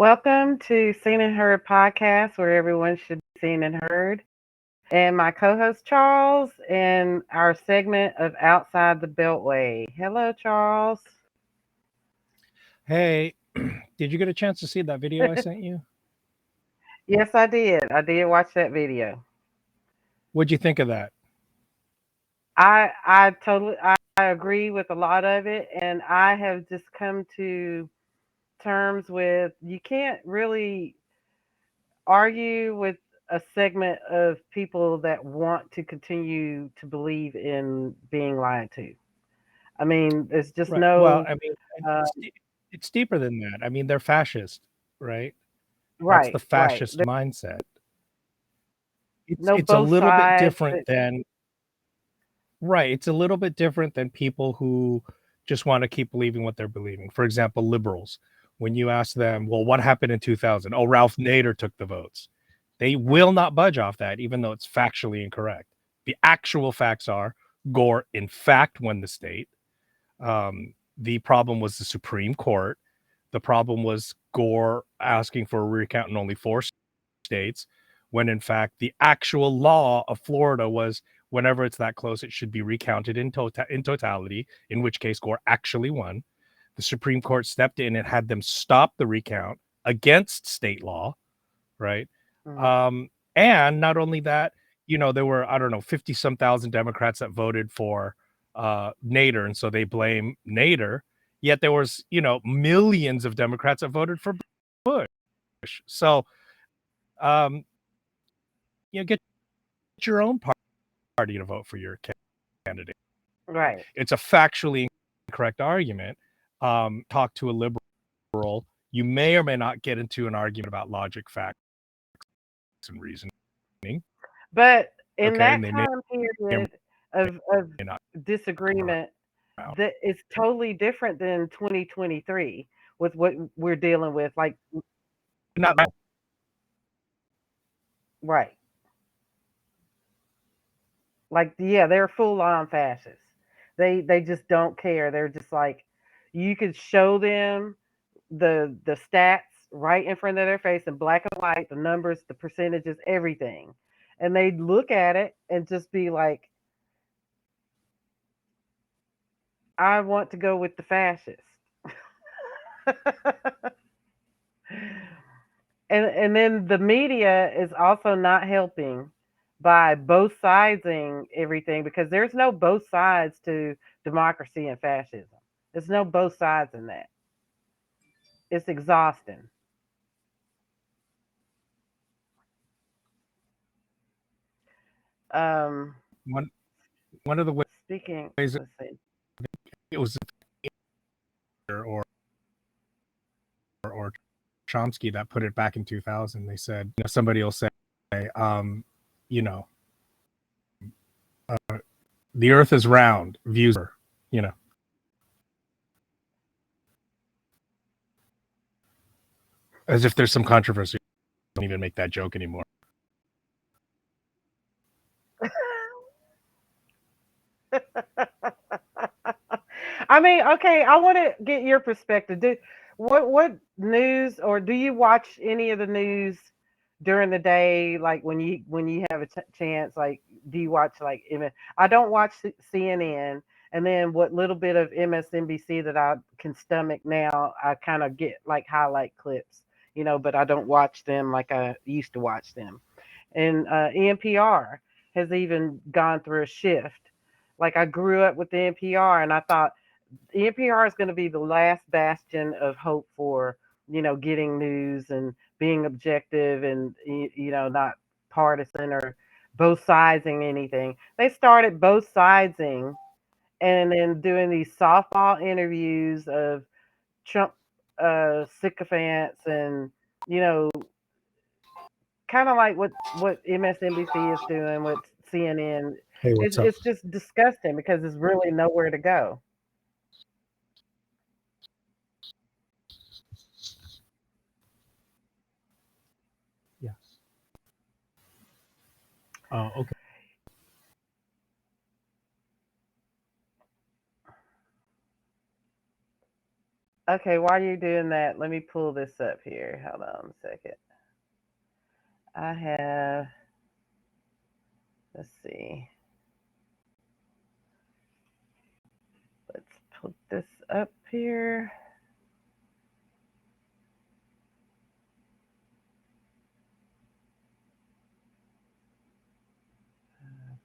Welcome to Seen and Heard podcast, where everyone should be seen and heard. And my co host Charles, and our segment of Outside the Beltway. Hello, Charles. Hey, did you get a chance to see that video I sent you? Yes, I did. I did watch that video. What'd you think of that? I agree with a lot of it, and I have just come to terms with you can't really argue with a segment of people that want to continue to believe in being lied to. I mean, there's just Right. Well, no I mean, uh, it's deeper than that. I mean, they're fascist, right? That's the right. fascist There's mindset. no It's a both little bit sides. different than right. It's a little bit different than people who just want to keep believing what they're believing. For example, liberals. When you ask them, well, what happened in 2000? Oh, Ralph Nader took the votes. They will not budge off that, even though it's factually incorrect. The actual facts are Gore, in fact, won the state. The problem was the Supreme Court. The problem was Gore asking for a recount in only four states, when in fact the actual law of Florida was whenever it's that close, it should be recounted in totality, in which case Gore actually won. The Supreme Court stepped in and had them stop the recount against state law, right? Mhm. And not only that, there were, I don't know, 50 some thousand Democrats that voted for Nader, and so they blame Nader. Yet there was, millions of Democrats that voted for Bush. So, um, get your own party to vote for your candidate. Right. It's a factually incorrect argument. Talk to a liberal. You may or may not get into an argument about logic, facts, and reasoning. But in Okay, and that they time or period of may not come disagreement, around. that is totally different than 2023 with what we're dealing with. Like, Not right. Like, yeah, they're full on fascists. They just don't care. They're just like, you could show them the stats right in front of their face in black and white, the numbers, the percentages, everything. And they'd look at it and just be like, I want to go with the fascists. And then the media is also not helping by both sidesing everything, because there's no both sides to democracy and fascism. There's no both sides in that. It's exhausting. Um, one one of the speaking, ways let's see. it was or Chomsky that put it back in 2000. They said, somebody will say, um, you know, the Earth is round. Views are, you know, as if there's some controversy. Don't even make that joke anymore. I mean, okay, I want to get your perspective. What news, or do you watch any of the news during the day? Like when you have a chance, like do you watch like I don't watch CNN, and then what little bit of MSNBC that I can stomach now, I kind of get like highlight clips, but I don't watch them like I used to watch them. And NPR has even gone through a shift. Like, I grew up with the NPR, and I thought the NPR is going to be the last bastion of hope for, getting news and being objective and, not partisan or both sidesing anything. They started both sidesing and then doing these softball interviews of Trump sycophants, and, you know, kind of like what MSNBC is doing with CNN. Hey, It's what's up? it's just disgusting because there's really nowhere to go. Yeah. Okay. Okay, while you're doing that, let me pull this up here. Hold on a second. I have, let's see, let's put this up here.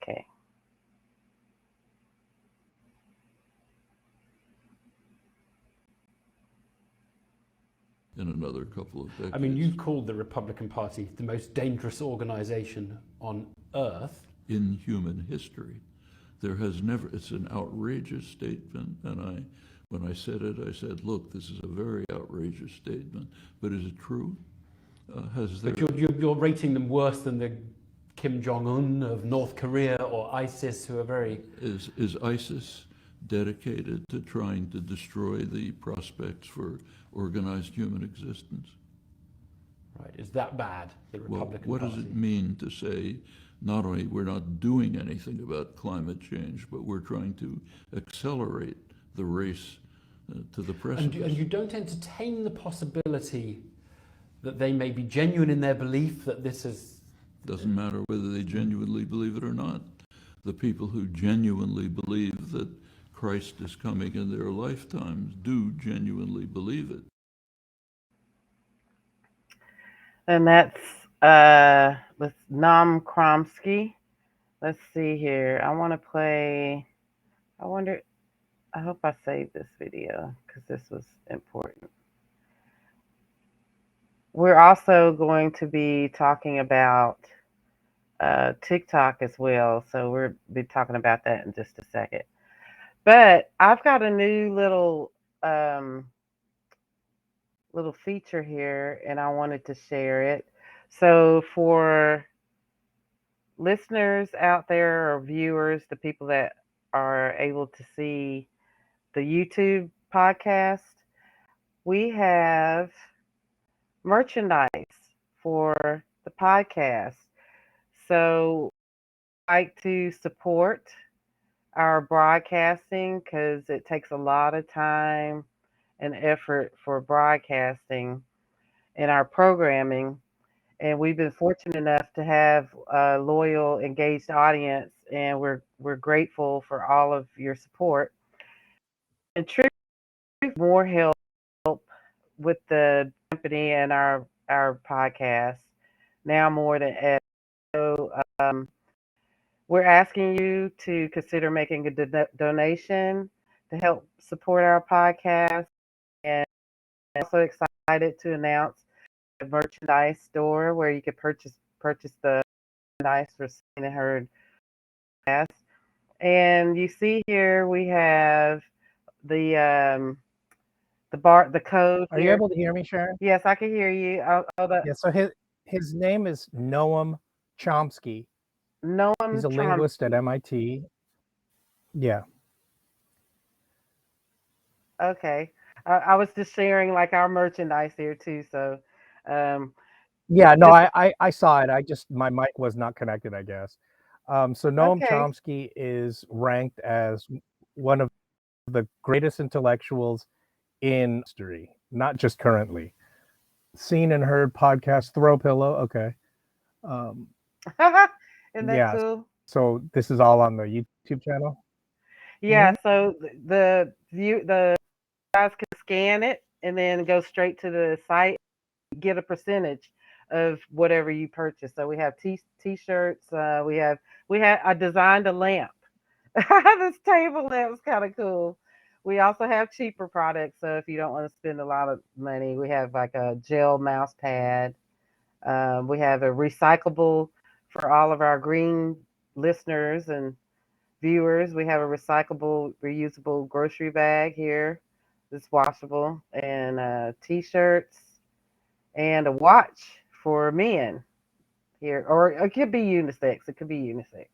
Okay. in another couple of decades. I mean, you've called the Republican Party the most dangerous organization on earth. In human history, there has never, it's an outrageous statement, and when I said it, I said, look, this is a very outrageous statement, but is it true? Has there... But you're rating them worse than the Kim Jong-un of North Korea or ISIS, who are very... Is ISIS dedicated to trying to destroy the prospects for organized human existence? Right, is that bad, the Republican what Party? does it mean to say not only we're not doing anything about climate change, but we're trying to accelerate the race to the precipice? And you don't entertain the possibility that they may be genuine in their belief that this is... Doesn't matter whether they genuinely believe it or not. The people who genuinely believe that Christ is coming in their lifetimes do genuinely believe it. And that's let's Nam Kromsky. Let's see here. I want to play. I wonder. I hope I saved this video because this was important. We're also going to be talking about TikTok as well, so we'll be talking about that in just a second. But I've got a new um, little feature here, and I wanted to share it. So for listeners out there or viewers, the people that are able to see the YouTube podcast, we have merchandise for the podcast. So I like to support our broadcasting because it takes a lot of time and effort for broadcasting and our programming. And we've been fortunate enough to have a loyal, engaged audience, and we're grateful for all of your support. And Trick more help with the company and our podcast now more than ever. So we're asking you to consider making a donation to help support our podcast, and also excited to announce a merchandise store where you could purchase the merchandise for Seen and Heard podcast. And you see here we have the code Are you here. able to hear me, Sharon? Yes, I can hear you. Yeah. So his name is Noam Chomsky. He's Noam a linguist at Chomsky. MIT. Yeah. Okay. I was just sharing like our merchandise here too. So, um, Yeah. No, just I saw it. I just my mic was not connected, I guess. So Noam okay. Chomsky is ranked as one of the greatest intellectuals in history, not just currently. Seen and Heard podcast, Throw Pillow. Okay. Um, Isn't that yeah. cool? So this is all on the YouTube channel. Yeah. Mhm. So the guys can scan it and then go straight to the site, get a percentage of whatever you purchase. So we have t-shirts. I designed a lamp. This table lamp is kind of cool. We also have cheaper products. So if you don't want to spend a lot of money, we have like a gel mouse pad. We have a recyclable for all of our green listeners and viewers. We have a recyclable, reusable grocery bag here. It's washable, and t-shirts and a watch for men here, or it could be unisex. It could be unisex.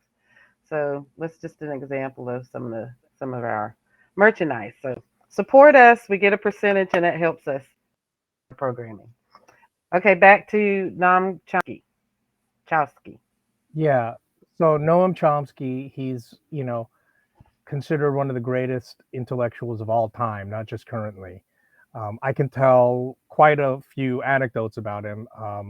So that's just an example of some of our merchandise. So support us. We get a percentage, and it helps us programming. Okay, back to Nam Chowsky. Yeah. So Noam Chomsky, he's considered one of the greatest intellectuals of all time, not just currently. I can tell quite a few anecdotes about him. I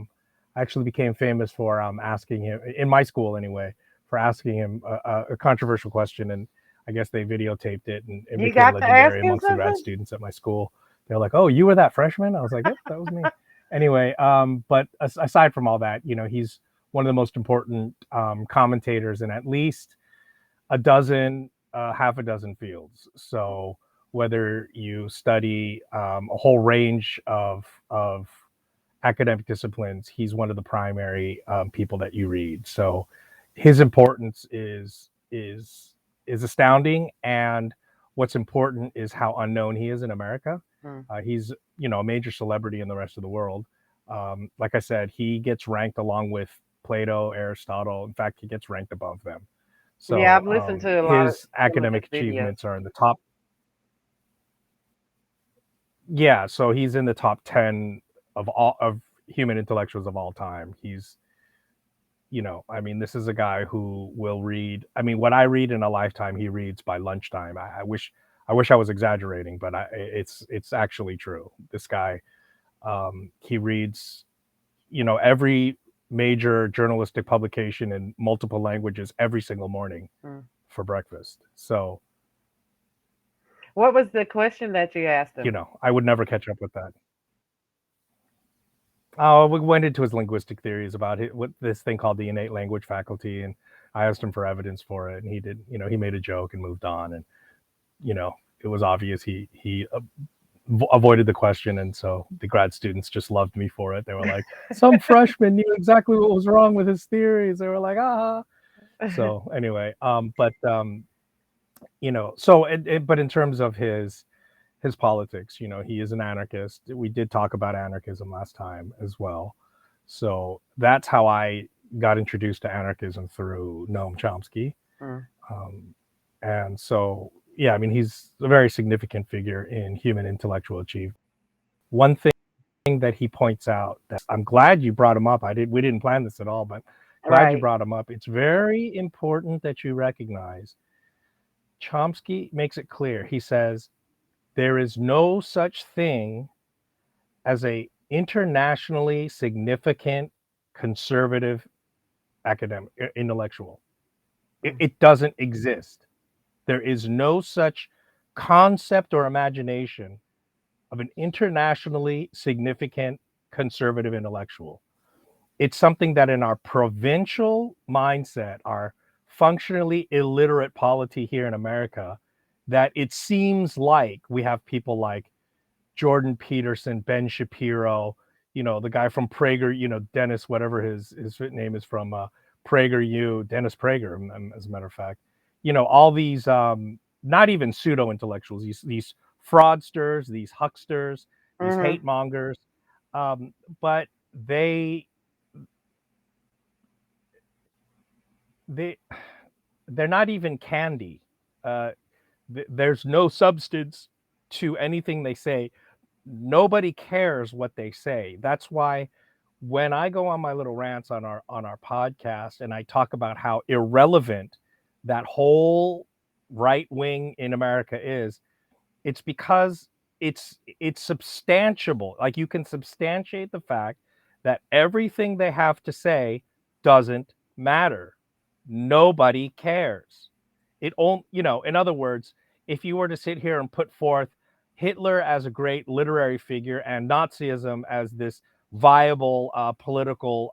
actually became famous for asking him in my school anyway, for asking him a controversial question, and I guess they videotaped it, and it You became got to ask legendary him amongst the grad something? students at my school. They're like, "Oh, you were that freshman?" I was like, "Yep, that was me." Anyway, but aside from all that, he's one of the most important commentators in at least a dozen, half a dozen fields. So whether you study a whole range of academic disciplines, he's one of the primary people that you read. So his importance is astounding, and what's important is how unknown he is in America. Mm. He's a major celebrity in the rest of the world. Like I said, he gets ranked along with Plato, Aristotle. In fact, he gets ranked above them. Yeah, So I've listened to a lot of his some of his academic videos. achievements are in the top. Yeah, so he's in the top 10 of human intellectuals of all time. He's, I mean, this is a guy who will read. I mean, what I read in a lifetime, he reads by lunchtime. I wish I was exaggerating, but it's actually true. This guy, he reads, every major journalistic publication in multiple languages every single morning Mm. for breakfast. So, What was the question that you asked him? I would never catch up with that. Oh, we went into his linguistic theories about what this thing called the innate language faculty, and I asked him for evidence for it, and he did. He made a joke and moved on, and it was obvious he avoided the question, and so the grad students just loved me for it. They were like, "Some freshman knew exactly what was wrong with his theories." They were like, "Ah." So anyway, but in terms of his politics, he is an anarchist. We did talk about anarchism last time as well. So that's how I got introduced to anarchism, through Noam Chomsky. Mm. Um, and so, yeah, I mean, he's a very significant figure in human intellectual achievement. One thing that he points out, that I'm glad you brought him up. We didn't plan this at all, but glad you Right. brought him up. It's very important that you recognize Chomsky makes it clear. He says, there is no such thing as a internationally significant conservative academic intellectual. Mm. It doesn't exist. There is no such concept or imagination of an internationally significant conservative intellectual. It's something that in our provincial mindset, our functionally illiterate polity here in America, that it seems like we have people like Jordan Peterson, Ben Shapiro, the guy from Prager, Dennis, whatever his name is, from PragerU, Dennis Prager, as a matter of fact. All these not even pseudo intellectuals, these fraudsters, these hucksters, these Mhm. hate mongers, but they they're not even candy. Uh, there's no substance to anything they say. Nobody cares what they say. That's why when I go on my little rants on our podcast, and I talk about how irrelevant that whole right wing in America is, it's because it's substantiable. Like, you can substantiate the fact that everything they have to say doesn't matter. Nobody cares. It only, in other words, if you were to sit here and put forth Hitler as a great literary figure and Nazism as this viable political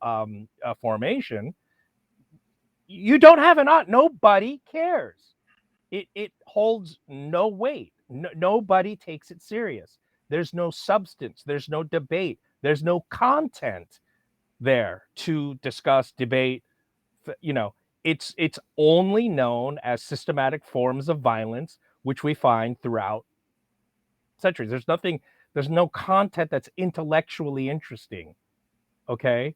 formation, you don't have an ought. Nobody cares. It holds no weight. Nobody takes it serious. There's no substance. There's no debate. There's no content there to discuss, debate. You know, it's only known as systematic forms of violence, which we find throughout centuries. There's no content that's intellectually interesting. Okay.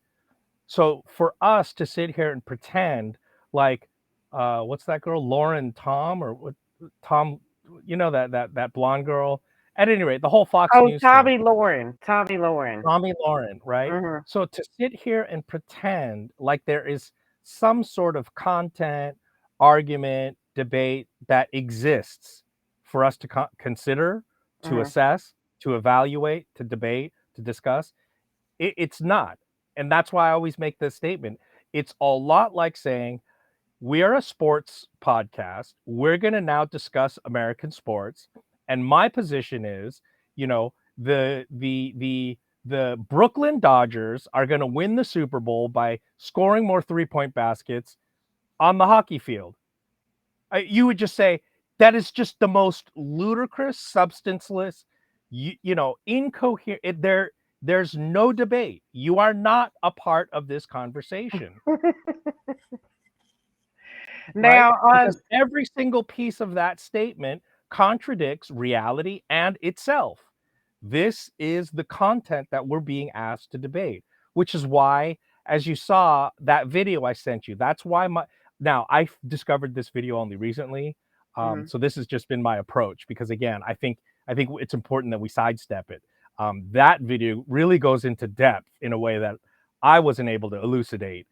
So for us to sit here and pretend like, what's that girl, Lauren Tom, or what, Tom, that blonde girl. At any rate, the whole Fox Oh, News thing, Tommy Lauren. Tommy Lauren. Tommy Lauren, right? Mhm. So to sit here and pretend like there is some sort of content, argument, debate that exists for us to consider, to Mhm. assess, to evaluate, to debate, to discuss. It's not. And that's why I always make this statement. It's a lot like saying, we are a sports podcast. We're going to now discuss American sports. And my position is, you know, the Brooklyn Dodgers are going to win the Super Bowl by scoring more 3-point baskets on the hockey field. You would just say that is just the most ludicrous, substanceless, incoherent. There's no debate. You are not a part of this conversation. Now, right? Because every single piece of that statement contradicts reality and itself. This is the content that we're being asked to debate, which is why, as you saw that video I sent you, that's why now I discovered this video only recently. So this has just been my approach, because again, I think it's important that we sidestep it. That video really goes into depth in a way that I wasn't able to elucidate.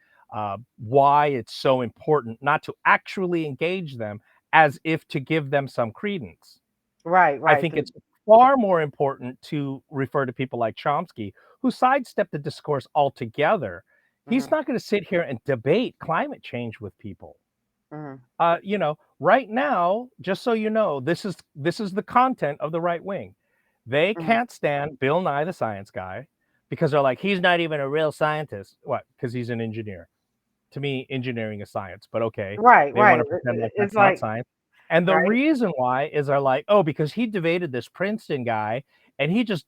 Why it's so important not to actually engage them as if to give them some credence. right. I think it's far more important to refer to people like Chomsky, who sidestepped the discourse altogether. He's not going to sit here and debate climate change with people. Right now, just so you know, this is the content of the right wing. They can't stand Bill Nye the Science Guy because they're like, he's not even a real scientist. What? Because he's an engineer. To me, engineering is science, but okay. Right. They want to pretend like that's not science. And the right. reason why is they're like, oh, because he debated this Princeton guy and he just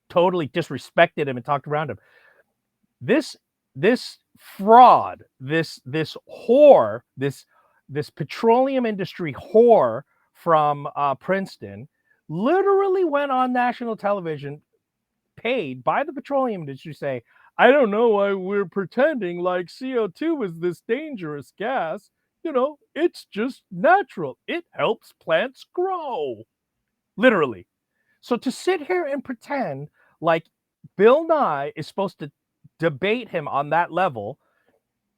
totally disrespected him and talked around him. This fraud, this whore, this petroleum industry whore from Princeton literally went on national television, paid by the petroleum industry, say, I don't know why we're pretending like CO2 is this dangerous gas. It's just natural. It helps plants grow. Literally. So to sit here and pretend like Bill Nye is supposed to debate him on that level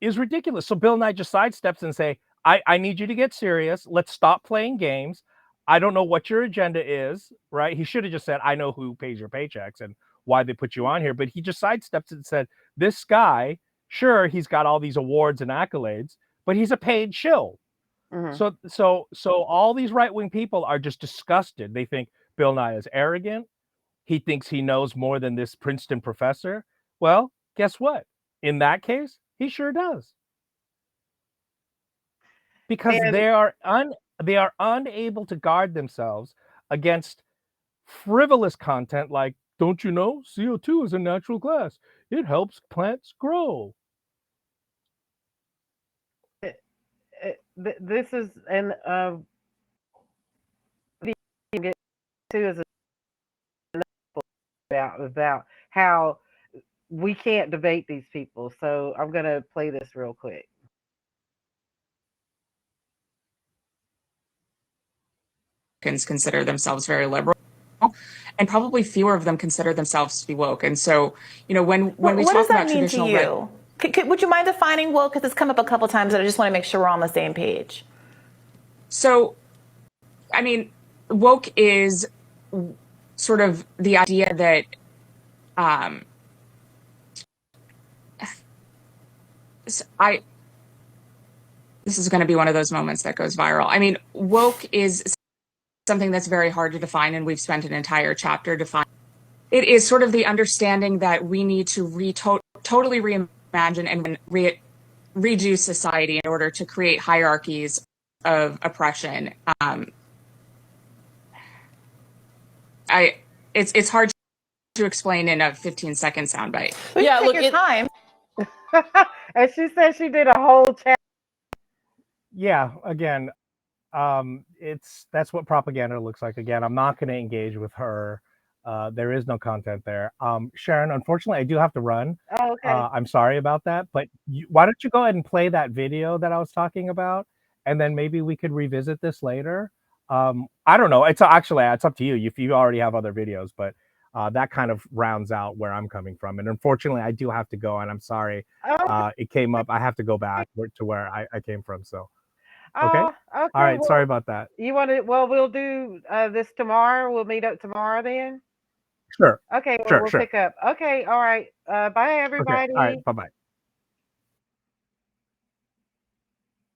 is ridiculous. So Bill Nye just sidesteps and say, I need you to get serious. Let's stop playing games. I don't know what your agenda is, right? He should have just said, I know who pays your paychecks and why they put you on here. But he just sidesteps and said, this guy, sure, he's got all these awards and accolades, but he's a paid shill. So all these right-wing people are just disgusted. They think Bill Nye is arrogant. He thinks he knows more than this Princeton professor. Well, guess what? In that case, he sure does. Because they are unable to guard themselves against frivolous content like, don't you know, CO2 is a natural gas. It helps plants grow. This is and get to is about how we can't debate these people. So I'm gonna play this real quick. Consider themselves very liberal, and probably fewer of them consider themselves to be woke. And so, when we talk about traditional, what does that mean to you? Would you mind defining woke? Because it's come up a couple times, and I just want to make sure we're on the same page. So, I mean, woke is sort of the idea that this is going to be one of those moments that goes viral. I mean, woke is something that's very hard to define, and we've spent an entire chapter defining. It is sort of the understanding that we need to totally reimagine and redo society in order to create hierarchies of oppression. It's hard to explain in a 15-second soundbite. Yeah, look, your time. And she said she did a whole chat. Yeah, again, that's what propaganda looks like. Again, I'm not going to engage with her. There is no content there. Sharon, unfortunately, I do have to run. Oh, okay. I'm sorry about that, but why don't you go ahead and play that video that I was talking about, and then maybe we could revisit this later. I don't know. It's up to you if you already have other videos, but that kind of rounds out where I'm coming from. And unfortunately, I do have to go, and I'm sorry. It came up. I have to go back to where I came from. So. Okay. Okay. All right. Well, Sorry about that. you want to? Well, we'll do this tomorrow. We'll meet up tomorrow then. Sure. Okay. Well, Sure. we'll Sure. pick up. Okay. All right. Bye, Okay. All everybody. right. Bye bye.